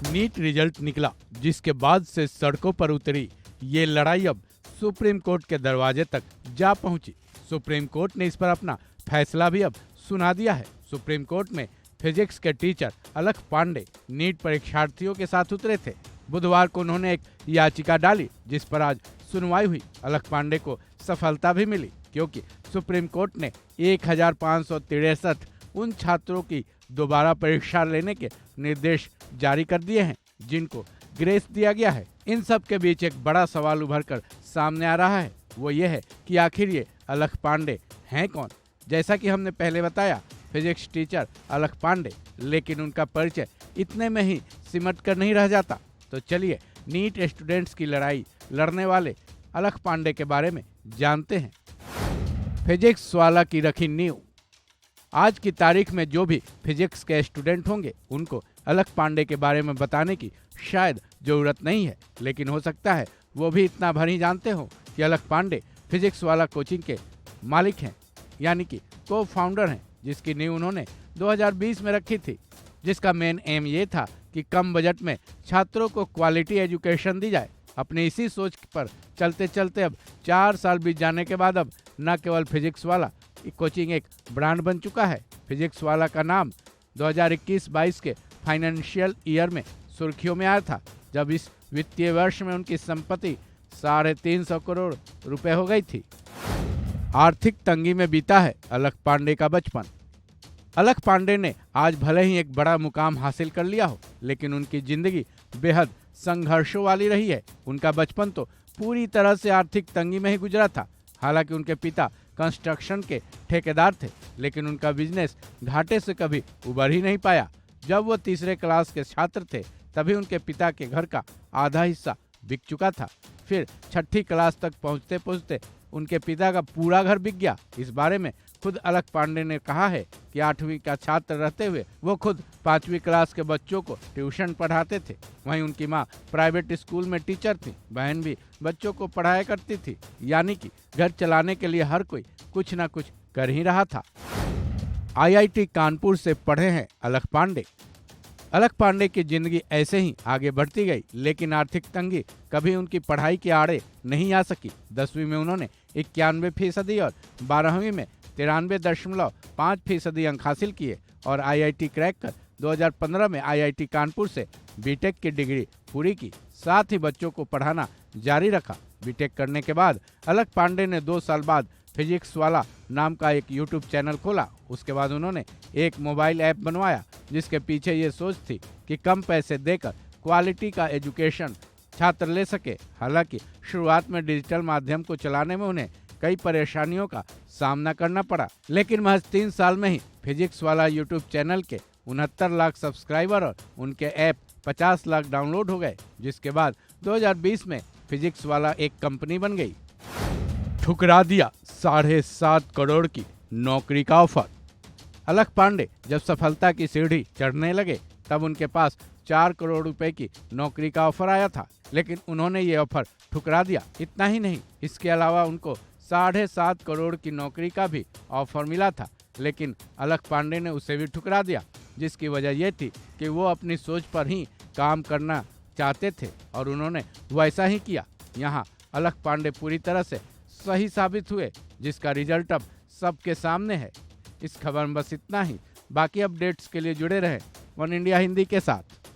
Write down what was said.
NEET result निकला, जिसके बाद से सड़कों पर उतरी ये लड़ाई अब सुप्रीम कोर्ट के दरवाजे तक जा पहुंची। सुप्रीम कोर्ट ने इस पर अपना फैसला भी अब सुना दिया है। सुप्रीम कोर्ट में फिजिक्स के टीचर अलख पांडे नीट परीक्षार्थियों के साथ उतरे थे। बुधवार को उन्होंने एक याचिका डाली, जिस पर आज सुनवाई हुई। अलख पांडे को सफलता भी मिली, क्योंकि सुप्रीम कोर्ट ने 1563 उन छात्रों की दोबारा परीक्षा लेने के निर्देश जारी कर दिए हैं जिनको ग्रेस दिया गया है। इन सब के बीच एक बड़ा सवाल उभर कर सामने आ रहा है, वो ये है कि आखिर ये अलख पांडे हैं कौन। जैसा कि हमने पहले बताया, फिजिक्स टीचर अलख पांडे, लेकिन उनका परिचय इतने में ही सिमट कर नहीं रह जाता। तो चलिए नीट स्टूडेंट्स की लड़ाई लड़ने वाले अलख पांडे के बारे में जानते हैं। फिजिक्स वाला की रखी नींव। आज की तारीख में जो भी फिजिक्स के स्टूडेंट होंगे उनको अलख पांडे के बारे में बताने की शायद जरूरत नहीं है, लेकिन हो सकता है वो भी इतना भर ही जानते हो कि अलख पांडे फिजिक्स वाला कोचिंग के मालिक हैं, यानी कि को फाउंडर हैं, जिसकी नींव उन्होंने 2020 में रखी थी, जिसका मेन एम ये था कि कम बजट में छात्रों को क्वालिटी एजुकेशन दी जाए। अपनी इसी सोच पर चलते चलते अब 4 साल बीत जाने के बाद अब न केवल फिजिक्स वाला कोचिंग एक ब्रांड बन चुका है। फिजिक्स वाला का नाम 2021-22 के फाइनेंशियल ईयर में सुर्खियों में आया था, जब इस वित्तीय वर्ष में उनकी संपत्ति 350 करोड़ रुपए हो गई थी। आर्थिक तंगी में बीता है अलख पांडे का बचपन। अलख पांडे ने आज भले ही एक बड़ा मुकाम हासिल कर लिया हो, लेकिन उनकी जिंदगी बेहद संघर्षों वाली रही है। उनका बचपन तो पूरी तरह से आर्थिक तंगी में ही गुजरा था। हालांकि उनके पिता कंस्ट्रक्शन के ठेकेदार थे, लेकिन उनका बिजनेस घाटे से कभी उबर ही नहीं पाया। जब वो तीसरे क्लास के छात्र थे, तभी उनके पिता के घर का आधा हिस्सा बिक चुका था। फिर छठी क्लास तक पहुंचते पहुंचते उनके पिता का पूरा घर बिक गया। इस बारे में खुद अलख पांडे ने कहा है कि 8वीं का छात्र रहते हुए वो खुद 5वीं क्लास के बच्चों को ट्यूशन पढ़ाते थे। वहीं उनकी माँ प्राइवेट स्कूल में टीचर थी, बहन भी बच्चों को पढ़ाया करती थी। यानी कि घर चलाने के लिए हर कोई कुछ ना कुछ कर ही रहा था। IIT कानपुर से पढ़े हैं अलख पांडे। अलख पांडे की जिंदगी ऐसे ही आगे बढ़ती गई, लेकिन आर्थिक तंगी कभी उनकी पढ़ाई के आड़े नहीं आ सकी। 10वीं में उन्होंने 91% और 12वीं में 93.5% अंक हासिल किए और IIT क्रैक कर 2015 में IIT कानपुर से बीटेक की डिग्री पूरी की। साथ ही बच्चों को पढ़ाना जारी रखा। बीटेक करने के बाद अलख पांडे ने 2 साल बाद फिजिक्स वाला नाम का एक यूट्यूब चैनल खोला। उसके बाद उन्होंने एक मोबाइल ऐप बनवाया, जिसके पीछे ये सोच थी कि कम पैसे देकर क्वालिटी का एजुकेशन छात्र ले सके। हालांकि शुरुआत में डिजिटल माध्यम को चलाने में उन्हें कई परेशानियों का सामना करना पड़ा, लेकिन महज 3 साल में ही फिजिक्स वाला यूट्यूब चैनल के 69 लाख सब्सक्राइबर और उनके ऐप 50 लाख डाउनलोड हो गए, जिसके बाद 2020 में फिजिक्स वाला एक कंपनी बन गई। ठुकरा दिया 7.5 करोड़ की नौकरी का ऑफर। अलख पांडे जब सफलता की सीढ़ी चढ़ने लगे, तब उनके पास 4 करोड़ रुपए की नौकरी का ऑफर आया था, लेकिन उन्होंने ये ऑफर ठुकरा दिया। इतना ही नहीं, इसके अलावा उनको 7.5 करोड़ की नौकरी का भी ऑफर मिला था, लेकिन अलख पांडे ने उसे भी ठुकरा दिया, जिसकी वजह यह थी कि वो अपनी सोच पर ही काम करना चाहते थे और उन्होंने वैसा ही किया। यहाँ अलख पांडे पूरी तरह से सही साबित हुए, जिसका रिजल्ट अब सबके सामने है। इस खबर में बस इतना ही। बाकी अपडेट्स के लिए जुड़े रहें वन इंडिया हिंदी के साथ।